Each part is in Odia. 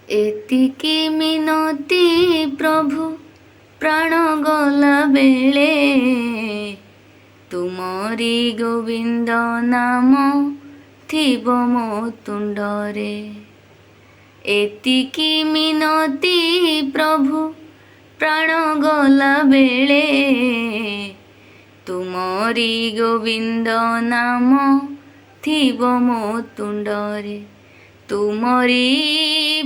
ଏତିକି ମିନତି ପ୍ରଭୁ ପ୍ରାଣ ଗଲା ବେଳେ, ତୁମରି ଗୋବିନ୍ଦ ନାମ ଥିବ ମୋ ତୁଣ୍ଡରେ। ଏତିକି ମିନତି ପ୍ରଭୁ ପ୍ରାଣ ଗଲା ବେଳେ, ତୁମରି ଗୋବିନ୍ଦ ନାମ ଥିବ ମୋ ତୁଣ୍ଡରେ। ତୁମରି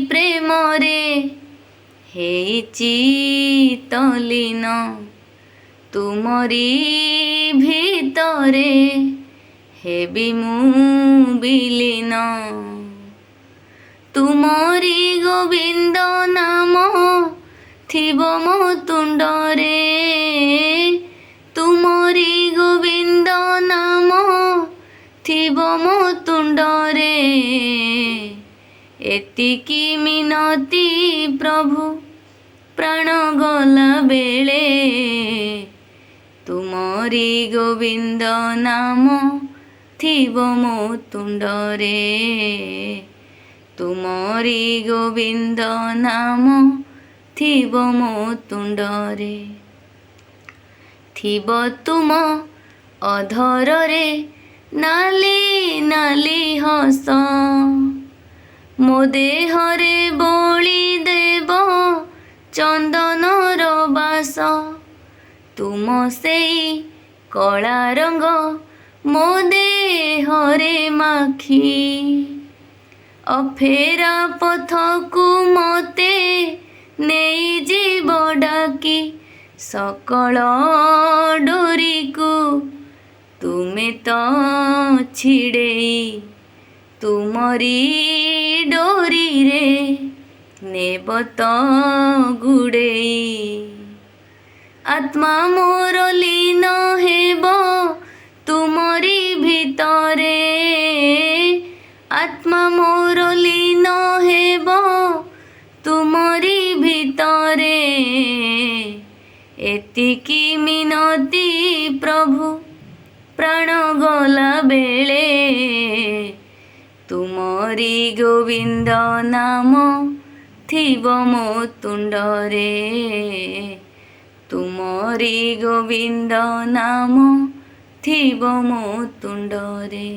ପ୍ରେମରେ ହେଇଛି ତଲ୍ଲୀନ, ତୁମରି ଭିତରେ ହେବି ମୁଁ ବିଲୀନ। ତୁମରି ଗୋବିନ୍ଦ ନାମ ଥିବ ମୋ ତୁଣ୍ଡରେ, ତୁମରି ଗୋବିନ୍ଦ ନାମ ଥିବ ମୋ ତୁଣ୍ଡରେ। ଏତିକି ମିନତି ପ୍ରଭୁ ପ୍ରାଣ ଗଲା ବେଳେ, ତୁମରି ଗୋବିନ୍ଦ ନାମ ଥିବ ମୋ ତୁଣ୍ଡରେ। ତୁମରି ଗୋବିନ୍ଦ ନାମ ଥିବ ମୋ ତୁଣ୍ଡରେ। ଥିବ ତୁମ ଅଧରରେ ନାଲି ନାଲି ହସ, ମୋ ଦେହରେ ବୋଳି ଦେବ ଚନ୍ଦନର ବାସ। ତୁମ ସେଇ କଳା ରଙ୍ଗ ମୋ ଦେହରେ ମାଖି, ଅଫେରା ପଥକୁ ମୋତେ ନେଇଯିବ ଡାକି। ସକଳ ଡୋରିକୁ ତୁମେ ତ ଛିଡ଼େଇ, ତୁମରି ଡୋରିରେ ନେବ ତ ଗୁଡ଼େଇ। ଆତ୍ମା ମୋର ଲୀନ ହେବ ତୁମରି ଭିତରେ, ଆତ୍ମା ମୋର ଲୀନ ହେବ ତୁମରି ଭିତରେ। ଏତିକି ମିନତି ପ୍ରଭୁ ପ୍ରାଣ ଗଲା ବେଳେ, ତୁମରି ଗୋବିନ୍ଦ ନାମ ଥିବ ମୋ ତୁଣ୍ଡରେ। ତୁମରି ଗୋବିନ୍ଦ ନାମ ଥିବ ମୋ ତୁଣ୍ଡରେ।